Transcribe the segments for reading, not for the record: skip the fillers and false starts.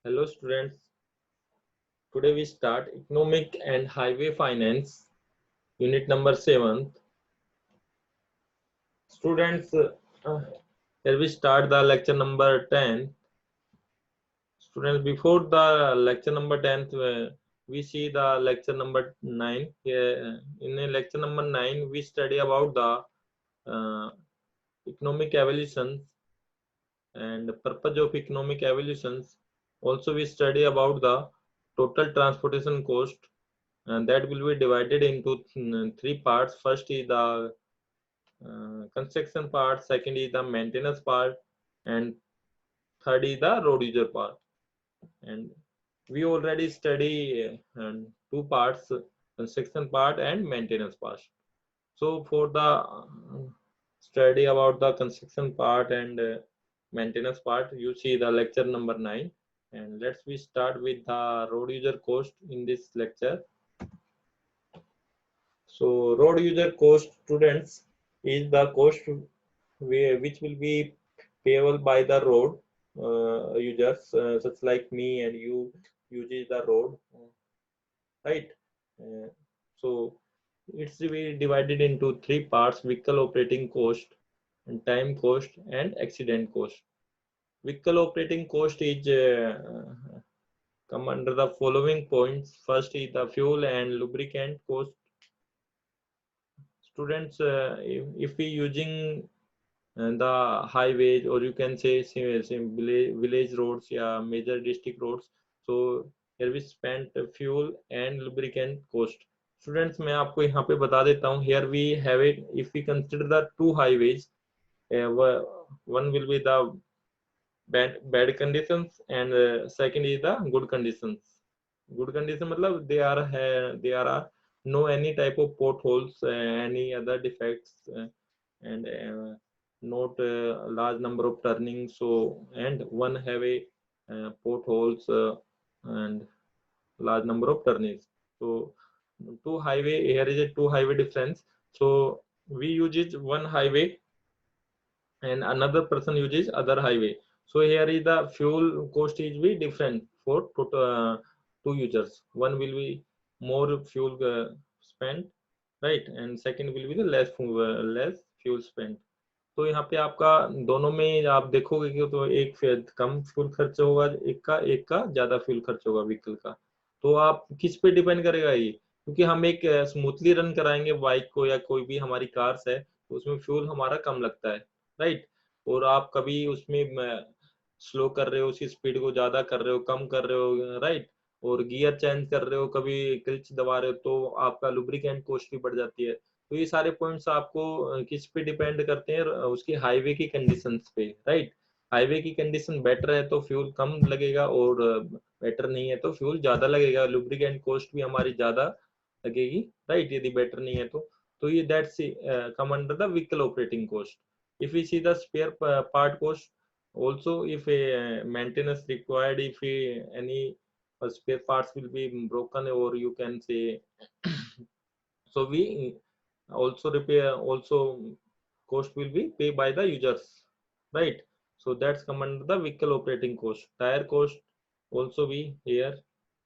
Hello students, today we start Economic and Highway Finance, unit number 7. Students, here we start the lecture number 10. Students, before the lecture number 10, we see the lecture number 9. Here, in lecture number 9, we study about the economic evolutions and the purpose of economic evolutions. Also, we study about the total transportation cost, and that will be divided into three parts. First is the construction part, second is the maintenance part, and third is the road user part. And we already study two parts, construction part and maintenance part. So for the study about the construction part and maintenance part, you see the lecture number 9. And let's we start with the road user cost in this lecture. So road user cost, students, is the cost which will be payable by the road users, such like me and you uses the road, right? Uh, so it's be divided into three parts: vehicle operating cost, and time cost, and accident cost. Vehicle operating cost is come under the following points. First is the fuel and lubricant cost. Students, if we using the highways, or you can say same village roads, yeah, major district roads, so here we spent fuel and lubricant cost. Students, मैं आपको यहाँ पे बता देता हूँ. Here we have it. If we consider the two highways, one will be the bad conditions, and second is the good conditions. Good condition मतलब there are no any type of potholes, any other defects, and not a large number of turnings. So, and one have a potholes, and large number of turnings. So two highway, here is a two highway difference. So we use it one highway and another person uses other highway. So here is the fuel cost is be different for two users. One will be more fuel spent, right, and second will be the less fuel spent. तो यहाँ पे आपका दोनों में आप देखोगे कि तो एक कम फ्यूल खर्च होगा, एक का ज्यादा फ्यूल खर्च होगा व्हीकल का. तो आप किस पे डिपेंड करेगा ये, क्योंकि हम एक स्मूथली रन कराएंगे बाइक को या कोई भी हमारी कार्स है, तो उसमें फ्यूल हमारा कम लगता है, राइट. और आप कभी उसमें स्लो कर रहे हो, उसकी स्पीड को ज्यादा कर रहे हो, कम कर रहे हो, राइट, और गियर चेंज कर रहे हो, कभी क्लच दबा रहे हो, तो आपका लुब्रिकेंट कॉस्ट भी बढ़ जाती है. तो ये सारे पॉइंट्स आपको किस पे डिपेंड करते हैं, उसकी हाईवे की कंडीशंस पे, राइट. हाईवे की कंडीशन बेटर है तो फ्यूल कम लगेगा, और बेटर नहीं है तो फ्यूल ज्यादा लगेगा, लुब्रिकेंट कॉस्ट भी हमारी ज्यादा लगेगी, राइट, यदि बेटर नहीं है तो ये that's come under the vehicle operating cost. if we see the spare part cost, also if a maintenance required, if any spare parts will be broken, or you can say so we also repair, also cost will be paid by the users, right. So that's come under the vehicle operating cost. Tire cost also be here,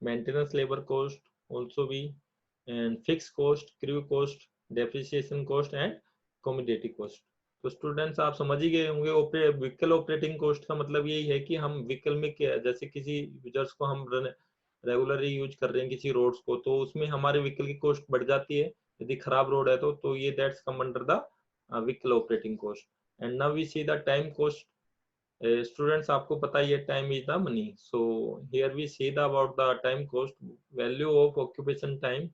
maintenance labor cost also be, and fixed cost, crew cost, depreciation cost, and commodity cost. तो students आप समझ ही गए होंगे. Vehicle operating cost का मतलब यही है कि हम व्हीकल में जैसे किसी यूजर्स को हम रेगुलरली यूज कर रहे हैं किसी रोड्स को, तो उसमें हमारे व्हीकल की कॉस्ट बढ़ जाती है यदि खराब रोड है तो ये that's come under the vehicle operating cost. And now we see the time cost. Students, आपको पता ही है time is the money. So here we see the about the time cost. Value of occupation time,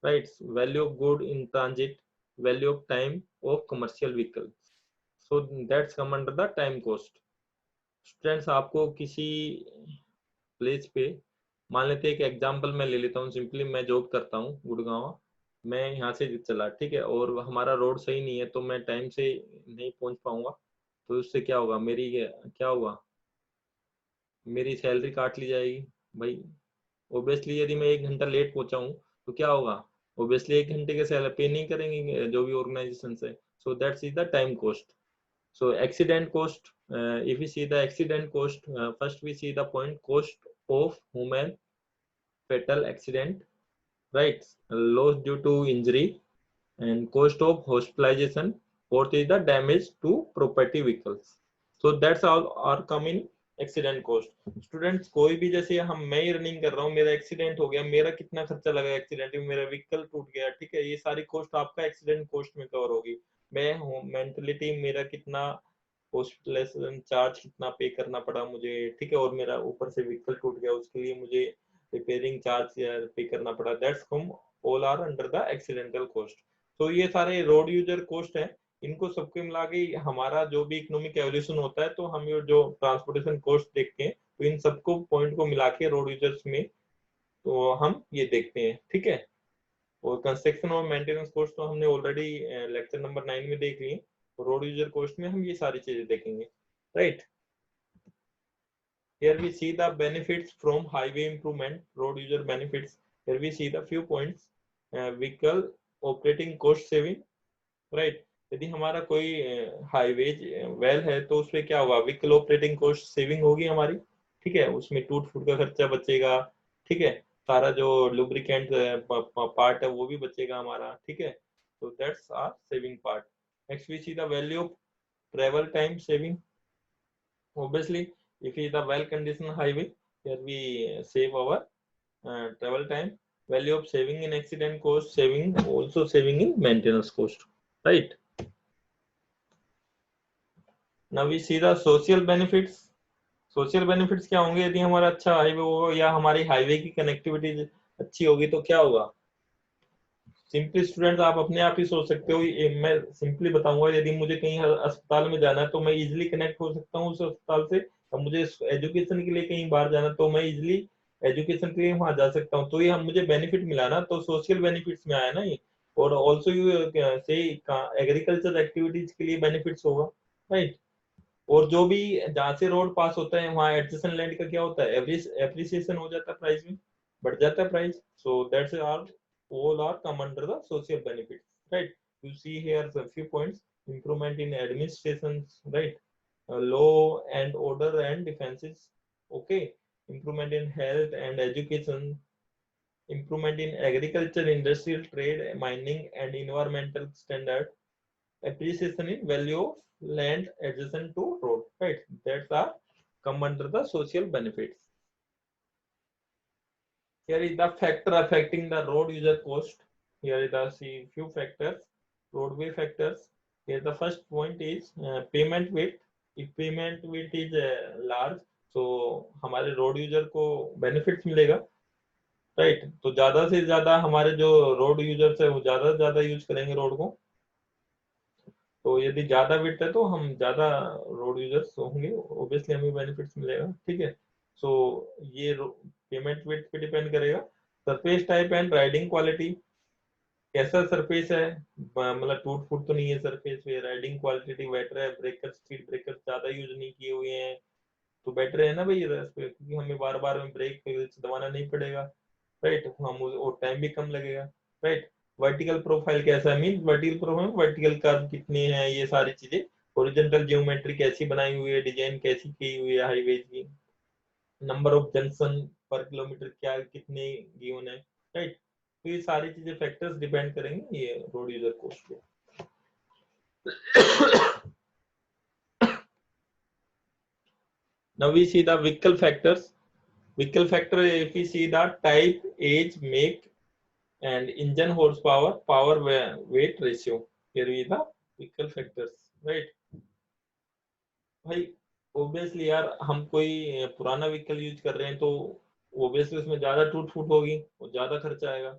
right, value of good in transit, value of time of commercial vehicle. So that's come under the time cost. Students, आपको किसी place पे, मान लेते हैं एक example मैं ले लेता हूँ सिंपली. मैं जॉब करता हूँ गुड़गांव, मैं यहाँ से चला, ठीक है, और हमारा रोड सही नहीं है, तो मैं टाइम से नहीं पहुंच पाऊंगा. तो उससे क्या होगा, मेरी क्या होगा, मेरी सैलरी काट ली जाएगी भाई. ओब्वियसली यदि मैं 1 घंटा लेट पहुंचा हूँ तो क्या होगा, ओब्वियसली 1 घंटे के सैलरी पे नहीं करेंगे जो भी ऑर्गेनाइजेशन है. So that's is the time cost. So accident cost, if we see the accident cost, first we see the point cost of human fatal accident, right? Loss due to injury and cost of hospitalization. Fourth is the damage to property vehicles. So that's all are come in accident cost. Students कोई भी जैसे मैं ही running कर रहा हूँ, मेरा accident हो गया, मेरा कितना खर्चा लगा एक्सीडेंट में, मेरा व्हीकल टूट गया, ठीक है, ये सारी कॉस्ट आपका एक्सीडेंट कॉस्ट में कवर होगी. मैं हूँ मेंटलिटी, मेरा कितना हॉस्पिटलाइजेशन चार्ज कितना पे करना पड़ा मुझे, ठीक है, और मेरा ऊपर से व्हीकल टूट गया उसके लिए मुझे रिपेयरिंग चार्ज पे करना पड़ा. That's come all are under the accidental cost. तो ये सारे रोड यूजर कॉस्ट है, इनको सबके मिला के हमारा जो भी इकोनॉमिक एवोल्यूशन होता है, तो हम ये जो ट्रांसपोर्टेशन कॉस्ट देखते हैं, तो इन सबको पॉइंट को मिला के रोड यूजर्स में तो हम ये देखते हैं, ठीक है. और कंस्ट्रक्शन और मेंटेनेंस कॉस्ट तो हमने ऑलरेडी लेक्चर नंबर 9 में देख लिए. रोड यूजर कॉस्ट में हम ये सारी चीजें देखेंगे, right. Here we see the benefits from highway improvement, road user benefits. Here we see the few points. Vehicle operating cost saving, right. यदि हमारा कोई हाईवे वेल है तो उसमें क्या होगा, व्हीकल ऑपरेटिंग कॉस्ट सेविंग होगी हमारी, ठीक है, उसमें टूट फूट का खर्चा बचेगा, ठीक है, सारा जो लुब्रिकेंट पार्ट है वो भी बचेगा हमारा, ठीक है. तो that's are saving part. Next we see the value of travel time saving. Obviously, if it is a well-conditioned highway, here we save our travel time. Value of saving in accident cost, saving also saving in maintenance cost, right? Now we see the social benefits. Social benefits क्या होंगे, यदि हमारा अच्छा highway होगा या हमारी highway की connectivity अच्छी होगी तो क्या होगा. सिंपली स्टूडेंट्स आप अपने आप ही सोच सकते हो, मैं सिंपली बताऊंगा, यदि मुझे कहीं अस्पताल में जाना है तो मैं इजिली कनेक्ट हो सकता हूँ उस अस्पताल से. अब मुझे एजुकेशन के लिए कहीं बाहर जाना तो मैं इजिली एजुकेशन के लिए वहां जा सकता हूँ. तो ये हम मुझे बेनिफिट मिला ना, तो सोशल बेनिफिट्स में आया ना ये. और ऑल्सो यू से एग्रीकल्चर एक्टिविटीज के लिए बेनिफिट्स होगा, राइट. और जो भी जहाँ से रोड पास होता है वहाँ एडजेसेंट लैंड का क्या होता है, एप्रिसिएशन हो जाता है, प्राइस में बढ़ जाता है price. So that's are all are come under the social benefits, right. You see here a few points: improvement in administrations, right, law and order and defenses, okay, improvement in health and education, improvement in agriculture, industrial trade, mining and environmental standard, appreciation in value of land adjacent to road, right. That's are come under the social benefits. Here is the factor affecting the road user cost. Here is the see few factors, roadway factors. Here the first point is payment weight. If payment weight is large, so हमारे road user को benefits मिलेगा, right. तो ज्यादा से ज्यादा हमारे जो road users है वो ज्यादा से ज्यादा यूज करेंगे रोड को. तो यदि ज्यादा विड्थ है तो हम ज्यादा रोड यूजर्स होंगे, ऑब्वियसली हमें बेनिफिट्स मिलेगा, ठीक है. सो ये पेमेंट विड्थ पे डिपेंड करेगा. Surface type and riding quality, कैसा सरफेस है, मतलब टूट फूट तो नहीं है सरफेस पे, राइडिंग क्वालिटी बेटर है, ब्रेकर स्पीड ब्रेकर ज्यादा यूज नहीं किए हुए हैं तो बेटर है ना भाई, क्योंकि हमें बार बार में ब्रेक दबाना नहीं पड़ेगा, राइट. हम और टाइम भी कम लगेगा, राइट. वर्टिकल प्रोफाइल कैसा है, mean vertical profile, vertical curve कितने हैं, ये सारी चीजें. हॉरिजॉन्टल ज्योमेट्री कैसी बनाई हुई है, डिजाइन कैसी की हुई है हाईवे की. नंबर ऑफ जंक्शन पर किलोमीटर क्या कितने गिवन है, राइट. तो ये सारी चीजें फैक्टर्स डिपेंड करेंगे ये रोड यूजर कॉस्ट पे. Now we see the vehicle factors. Vehicle factor, if we see the type, age, make and engine horsepower, power weight ratio. Here we the vehicle factors, right. भाई obviously यार हम कोई पुराना vehicle use कर रहे हैं तो ऑब्वियसली उसमें ज्यादा टूट फूट होगी और ज्यादा खर्चा आएगा,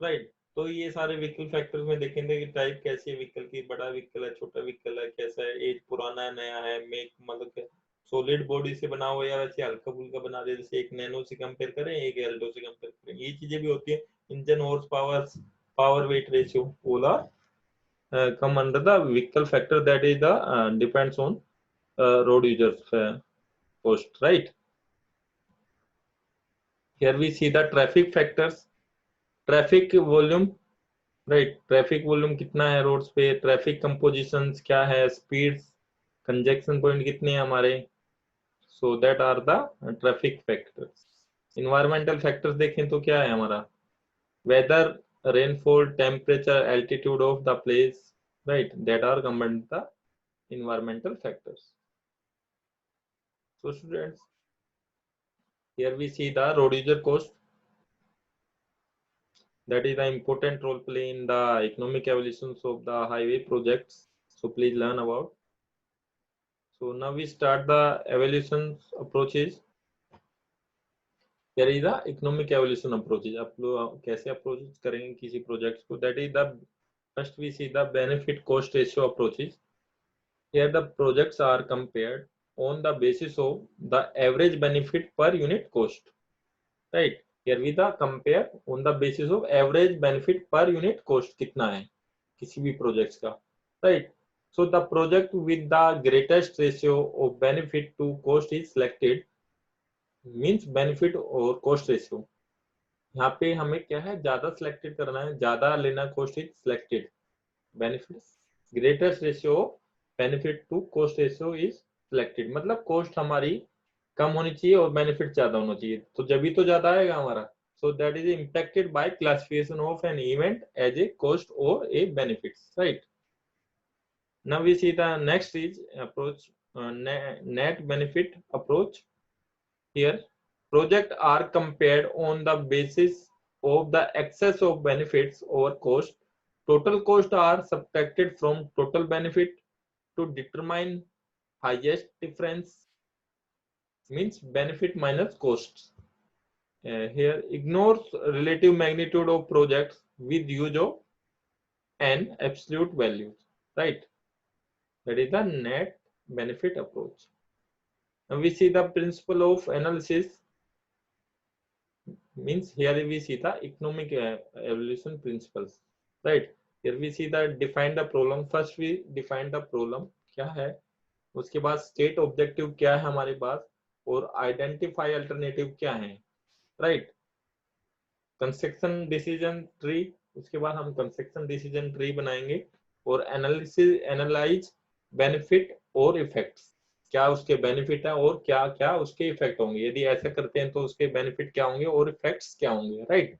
राइट. तो ये सारे व्हीकल फैक्टर्स में देखेंगे कि टाइप कैसी है व्हीकल की, बड़ा व्हीकल है, छोटा व्हीकल है, कैसा है, एज पुराना है, नया है, मेक मतलब सॉलिड बॉडी से बना हुआ या वैसे हल्का फुल्का बना दे, जैसे एक नैनो से कंपेयर करें एक एल्टो से कंपेयर करें, ये चीजें भी होती है. Engine horse power, power weight ratio, all are come under the vehicle factor that is the depends on road users cost, right. Here we see the traffic factors. Traffic volume, right. Traffic volume कितना है roads पे, traffic compositions क्या है, speeds, conjunction point कितने हैं हमारे. So that are the traffic factors. Environmental factors देखें तो क्या है हमारा, weather, rainfall, temperature, altitude of the place, right? That are combined the environmental factors. So students, here we see the road user cost. That is the important role play in the economic evolutions of the highway projects. So please learn about. So now we start the evaluation approaches. Here is the economic evaluation approaches. आप लोग कैसे approach करेंगे किसी projects को? That is the first we see the benefit cost ratio approaches. Here the projects are compared on the basis of the average benefit per unit cost. Right? Here we the compare on the basis of average benefit per unit cost कितना है किसी भी projects का. Right? So the project with the greatest ratio of benefit to cost is selected. Means benefit और cost ratio. यहाँ पे हमें क्या है, ज्यादा selected करना है, ज्यादा लेना cost is selected. Benefits greatest ratio benefit to cost ratio is selected. मतलब cost हमारी कम होनी चाहिए और benefit ज्यादा होना चाहिए, तो जब भी तो ज्यादा आएगा हमारा. So that is impacted by classification of an event as a cost or a benefits, right? Now we see the next is approach, net benefit approach. Here projects are compared on the basis of the excess of benefits over cost. Total cost are subtracted from total benefit to determine highest difference, means benefit minus costs. Here ignores relative magnitude of projects with use of and absolute values, right? That is the net benefit approach. Now we see the principle of analysis. Means here we see the economic evolution principles, right? Here we see the define the problem. First we define the problem क्या है, उसके बाद state objective क्या है हमारे पास, और identify alternative क्या है, right? Construction decision tree, उसके बाद हम construction decision tree बनाएंगे, और analyze benefit और effects, क्या उसके बेनिफिट है और क्या क्या उसके इफेक्ट होंगे, यदि ऐसा करते हैं तो उसके बेनिफिट क्या होंगे और इफेक्ट्स क्या होंगे, right?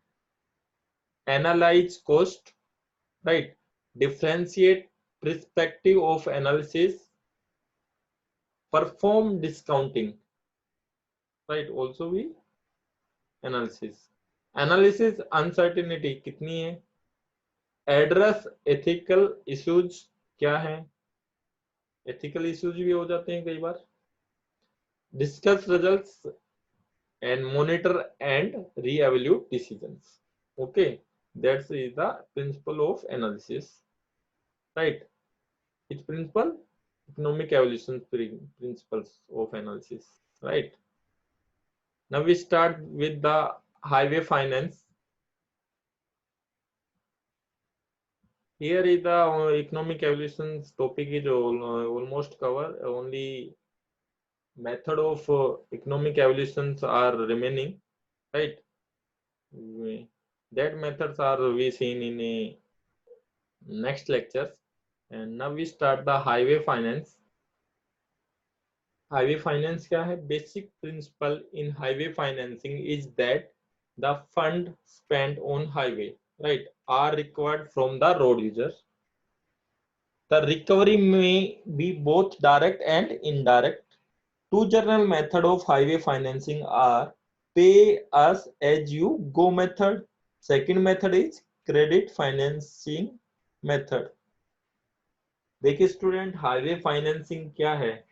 Analyse cost, right? Differentiate perspective of analysis, perform discounting, right? Also भी एनालिसिस अनसर्टेनिटी कितनी है, एड्रेस एथिकल इश्यूज, क्या है, एथिकल इश्यूज भी हो जाते हैं कई बार, discuss results and monitor and re-evaluate decisions. Okay, that's is the principle of analysis, right? Which principle? Economic evolution principles of analysis, right? Now we start with the highway finance. Here is the economic evolution topic is almost cover, only method of economic evolutions are remaining, right? That methods are we seen in a next lectures. And now we start the highway finance. Highway finance क्या है? Basic principle in highway financing is that the fund spent on highway, right, are required from the road users. The recovery may be both direct and indirect. Two general methods of highway financing are pay as you go method. Second method is credit financing method. देखिए student, highway financing क्या है?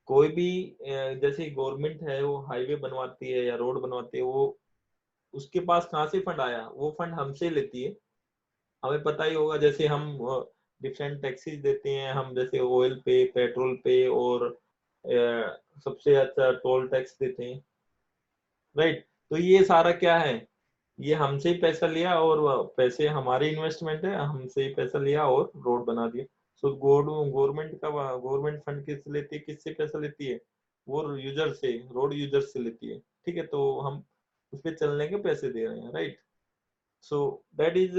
कोई भी जैसे government है वो highway बनवाती है या रोड बनवाती है, वो उसके पास कहाँ से फंड आया, वो फंड हमसे लेती है. हमें पता ही होगा, जैसे हम डिफरेंट टैक्सेस देते हैं, हम जैसे ऑयल पे, पेट्रोल पे, और सबसे अच्छा टोल टैक्स देते हैं, राइट? तो ये सारा क्या है, ये हमसे ही पैसा लिया, और पैसे हमारे इन्वेस्टमेंट है, हमसे ही पैसा लिया और रोड बना दिया. सो गवर्नमेंट फंड किससे लेती है, किससे पैसा लेती है? वो यूजर से, रोड यूजर से लेती है, ठीक है? तो हम उस पे चलने के पैसे दे रहे हैं, राइट? सो दैट इज,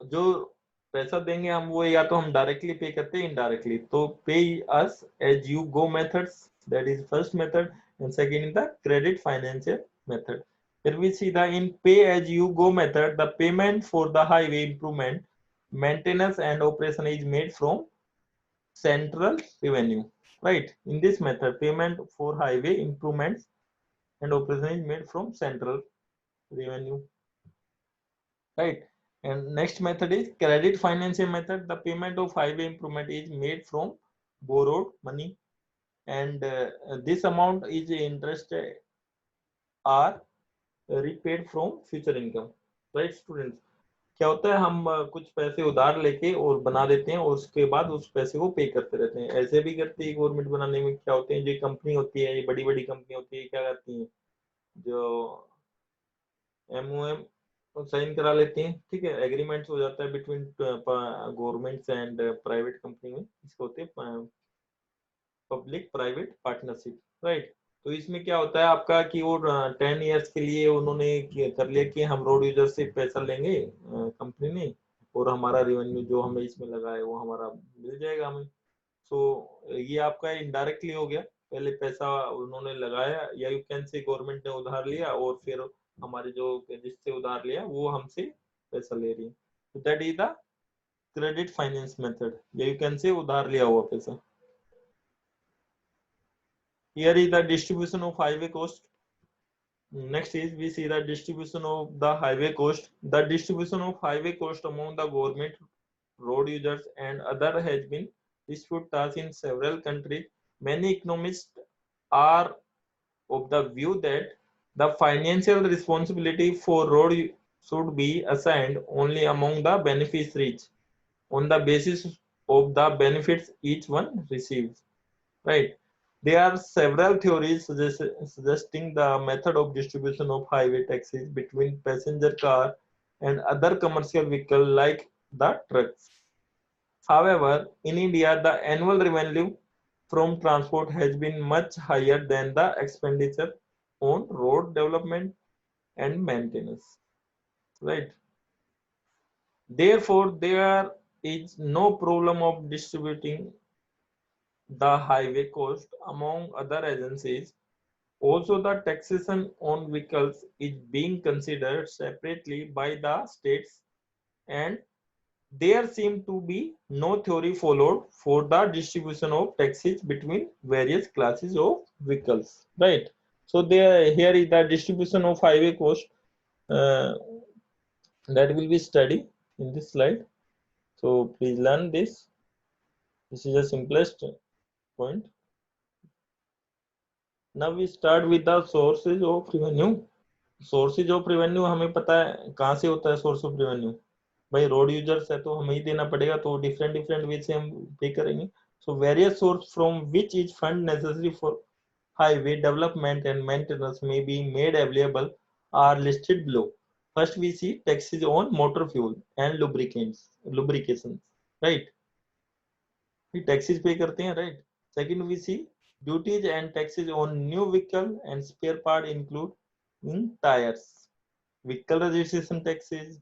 जो पैसा देंगे हम वो या तो हम डायरेक्टली पे करते हैं, इनडायरेक्टली. तो pay us as you go methods That is first method, and second is the credit financial method. Here we see the in pay-as-you-go method, the payment for the highway improvement, maintenance and operation is made from central revenue, right? In this method, payment for highway improvements and operation is made from central revenue, right? And next method is credit financial method. The payment of highway improvement is made from borrowed money, and this amount is interest are repaid from future income, right students? क्या होता है, हम कुछ पैसे उधार लेके और बना देते हैं और उसके बाद उस पैसे को पे करते रहते हैं। ऐसे भी करते हैं गवर्नमेंट बनाने में, क्या होते हैं, जो कंपनी होती है, ये बड़ी बड़ी कंपनी होती है, क्या करती हैं, जो एमओएम साइन करा लेते हैं, ठीक है, एग्रीमेंट हो जाता है between governments and private company में, इसको होते हैं पब्लिक प्राइवेट पार्टनरशिप, राइट? तो इसमें क्या होता है आपका कि वो 10 ईयर्स के लिए उन्होंने कर लिया कि हम रोड यूजर से पैसा लेंगे कंपनी ने, और हमारा रेवेन्यू जो हमें इसमें लगा है वो हमारा मिल जाएगा हमें। सो ये आपका इनडायरेक्टली हो गया, पहले पैसा उन्होंने लगाया, या यू कैन से गवर्नमेंट ने उधार लिया और फिर हमारे जो जिससे उधार लिया वो हमसे पैसा ले रही है। तो that is the credit finance method, या यू कैन से उधार लिया हुआ पैसा। Here is the distribution of highway cost. Next is we see the distribution of the highway cost. The distribution of highway cost among the government, road users and other has been disputed in several countries. Many economists are of the view that the financial responsibility for road should be assigned only among the beneficiaries on the basis of the benefits each one receives, right? There are several theories suggesting the method of distribution of highway taxes between passenger car and other commercial vehicle like the trucks. However, in India, the annual revenue from transport has been much higher than the expenditure on road development and maintenance, right? Therefore, there is no problem of distributing the highway cost among other agencies. Also, the taxation on vehicles is being considered separately by the states, and there seem to be no theory followed for the distribution of taxes between various classes of vehicles, right? So there, here is the distribution of highway cost uh, that will be studied in this slide. So please learn this. This is the simplest point. Now we start with the sources of revenue. Sources of revenue हमें पता है कहाँ से होता है। Source of revenue भाई road users है तो हमें ही देना पड़ेगा, तो डिफरेंट डिफरेंट वे से हम पे करेंगे। So various source from which is fund necessary for highway development and maintenance may be made available are listed below. First we see taxes on motor fuel and lubrication, right? Taxes पे करते हैं, right? Second we see duties and taxes on new vehicle and spare part include in tires, vehicle registration taxes,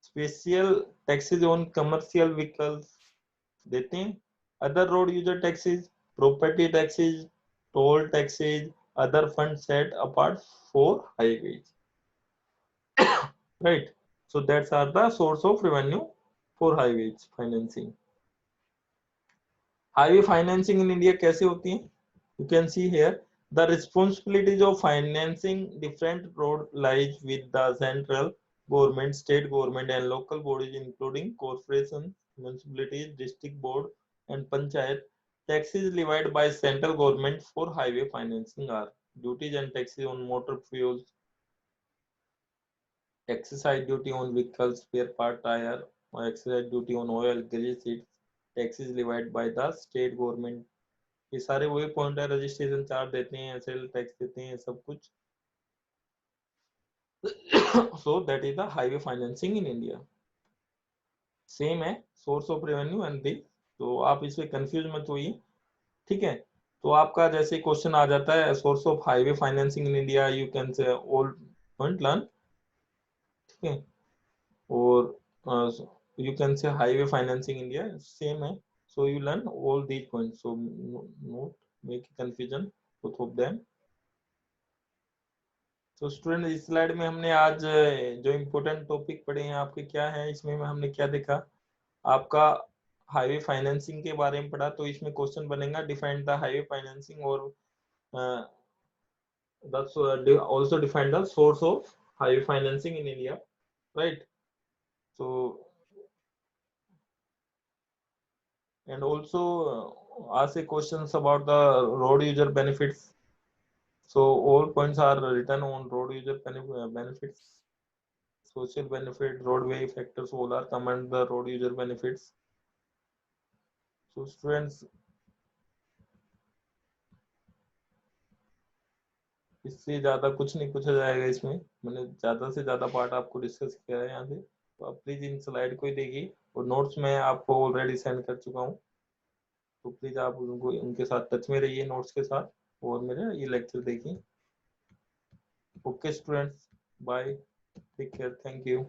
special taxes on commercial vehicles देते हैं, other road user taxes, property taxes, toll taxes, other funds set apart for highways, right? So that's are the source of revenue for highways financing. Highway financing in India कैसे होती है? You can see here the responsibilities of financing different road lies with the central government, state government and local bodies including corporations, municipalities, district board and panchayat. Taxes levied by central government for highway financing are duties and taxes on motor fuels, excise duty on vehicles, spare part, tire, or excise duty on oil, grease, seats. Taxes levied by the state government, ये सारे वही point है, registration charge देते हैं, sale tax देते हैं, सब कुछ। So that is the highway financing in India. Same है source of revenue and the, तो आप इसमें कंफ्यूज मत होइए, ठीक है? तो आपका जैसे क्वेश्चन आ जाता है source of highway financing in India, you can say all point learn, ठीक है? और you can say highway financing India same है, so you learn all these points, so note make confusion. both of them. तो student इस slide में हमने आज जो इम्पोर्टेंट टॉपिक पढ़े हैं आपके क्या है, इसमें हमने क्या देखा, आपका हाईवे फाइनेंसिंग के बारे में पढ़ा। तो इसमें क्वेश्चन बनेगा डिफाइन द हाईवे फाइनेंसिंग और also define the source of highway financing in India, right? So and also ask a questions about the road user benefits. So all points are written on road user benefits, social benefit, roadway factors, all are command the road user benefits. So students, इससे ज्यादा कुछ नहीं पूछा जाएगा इसमें, मैंने ज्यादा से ज्यादा पार्ट आपको डिस्कस किया है यहाँ से। तो आप प्लीज इन स्लाइड को ही देखिए और नोट्स मैं आपको ऑलरेडी सेंड कर चुका हूँ, तो प्लीज आप उनको उनके साथ टच में रहिए नोट्स के साथ और मेरे ये लेक्चर देखिए। Okay students, bye, take care, thank you.